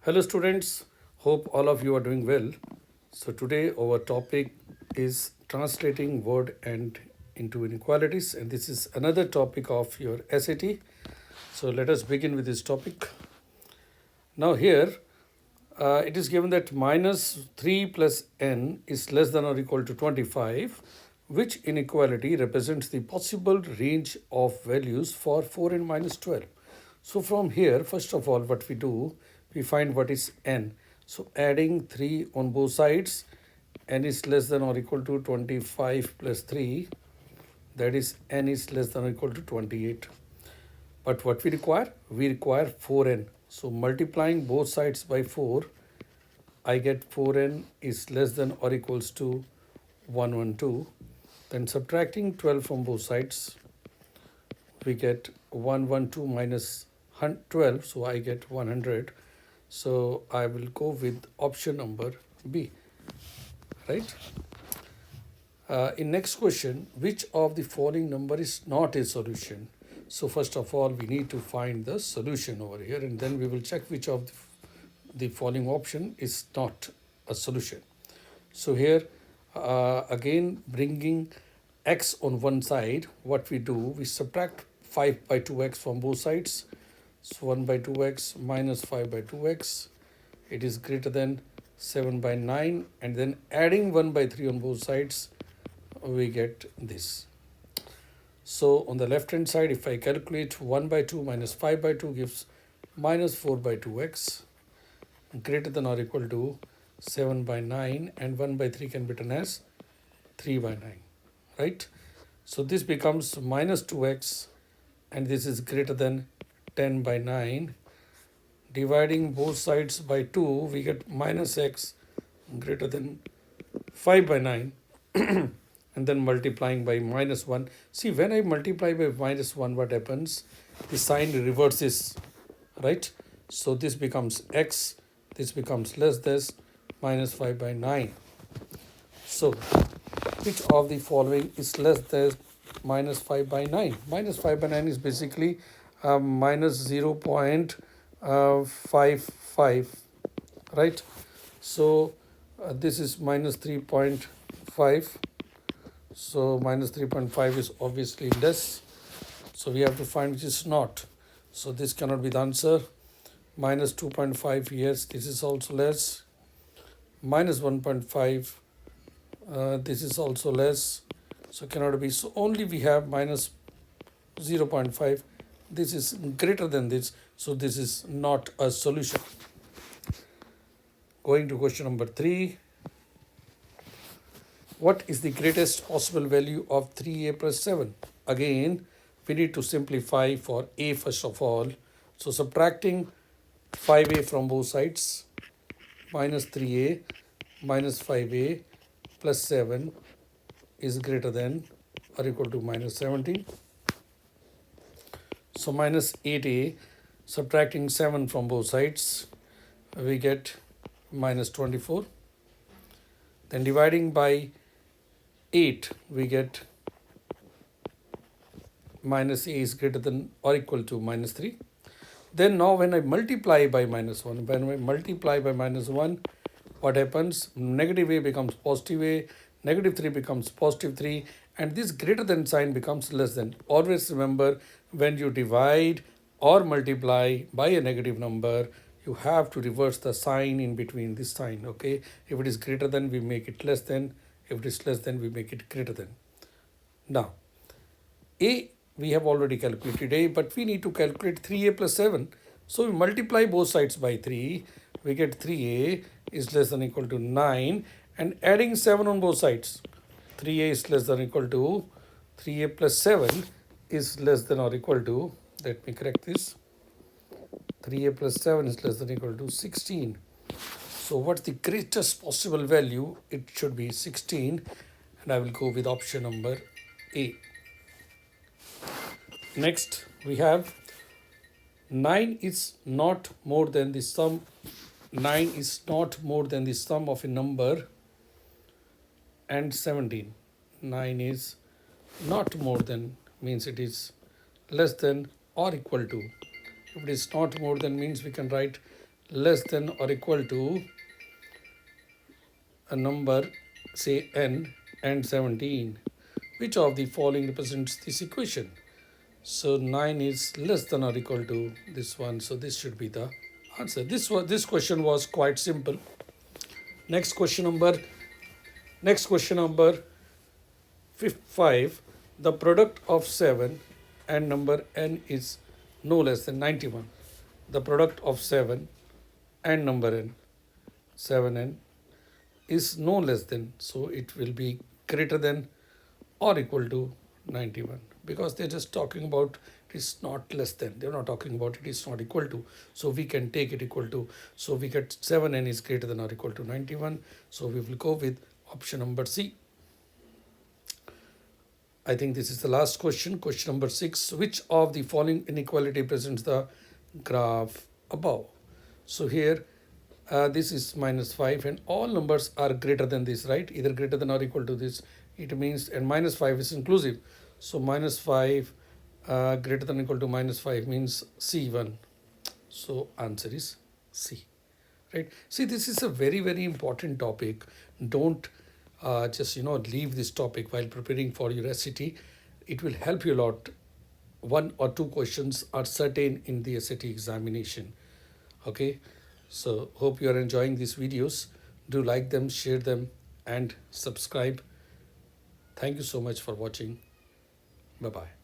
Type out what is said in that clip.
Hello students, hope all of you are doing well. So today our topic is translating word and into inequalities, and this is another topic of your SAT. So let us begin with this topic. Now here it is given that minus 3 plus n is less than or equal to 25, which inequality represents the possible range of values for 4n minus 12. So from here, first of all, what we do, we find what is n. So adding 3 on both sides, n is less than or equal to 25 plus 3, that is n is less than or equal to 28. But what we require? We require 4n. So multiplying both sides by 4, I get 4n is less than or equals to 112. Then subtracting 12 from both sides, we get 112 minus 12, so I get 100. So I will go with option number B, right? In next question, which of the following number is not a solution? So first of all, we need to find the solution over here, and then we will check which of the following option is not a solution. So here, again, bringing x on one side, what we do, we subtract 5 by 2x from both sides. So 1 by 2x minus 5 by 2x, it is greater than 7 by 9, and then adding 1 by 3 on both sides, we get this. So on the left hand side, if I calculate 1 by 2 minus 5 by 2 gives minus 4 by 2x, greater than or equal to 7 by 9, and 1 by 3 can be written as 3 by 9, right? So this becomes minus 2x, and this is greater than 10 by 9. Dividing both sides by 2, we get minus x greater than 5 by 9. And then multiplying by minus 1. See, when I multiply by minus 1, what happens? The sign reverses, right? So this becomes x, this becomes less this, minus 5 by 9. So which of the following is less than minus 5 by 9? Minus 5 by 9 is basically minus 0.55, right? So this is minus 3.5. So minus 3.5 is obviously less. So we have to find which is not. So this cannot be the answer. Minus 2.5, yes, this is also less. Minus 1.5, this is also less. So cannot be. So only we have minus 0.5. This is greater than this. So this is not a solution. Going to question number 3. What is the greatest possible value of 3a plus 7? Again, we need to simplify for a first of all. So subtracting 5a from both sides, minus 3a minus 5a plus 7 is greater than or equal to minus 17. So minus 8a, subtracting 7 from both sides, we get minus 24. Then dividing by 8, we get minus a is greater than or equal to minus 3. Then now when I multiply by minus 1, when I multiply by minus 1, what happens? Negative a becomes positive a, negative 3 becomes positive 3, and this greater than sign becomes less than. Always remember, when you divide or multiply by a negative number, you have to reverse the sign in between this sign, okay? If it is greater than, we make it less than. If it is less than, we make it greater than. Now, a, we have already calculated a, but we need to calculate 3a plus 7. So we multiply both sides by 3. We get 3a is less than or equal to 9. And adding 7 on both sides, 3a is less than or equal to 3a plus 7 is less than or equal to, let me correct this, 3a plus 7 is less than or equal to 16. So what's the greatest possible value? It should be 16, and I will go with option number A. Next, we have 9 is not more than the sum. 9 is not more than the sum of a number and 17. 9 is not more than means it is less than or equal to. If it is not more than means we can write less than or equal to a number, say n and 17. Which of the following represents this equation? So 9 is less than or equal to this one. So this should be the answer. This question was quite simple. Next question number 5. The product of 7 and number n is no less than 91. The product of 7 and number n, 7n, is no less than, so it will be greater than or equal to 91, because they're just talking about it is not less than, they're not talking about it is not equal to, so we can take it equal to, so we get 7n is greater than or equal to 91, so we will go with option number C. I think this is the last question. Question number 6. Which of the following inequality presents the graph above? So here, this is -5 and all numbers are greater than this, right? Either greater than or equal to this. It means, and -5 is inclusive. So -5 greater than or equal to -5 means C1. So answer is C, right? See, this is a very, very important topic. Don't just leave this topic while preparing for your SAT. It will help you a lot. 1 or 2 questions are certain in the SAT examination. Okay, so hope you are enjoying these videos. Do like them, share them, and subscribe. Thank you so much for watching. Bye bye.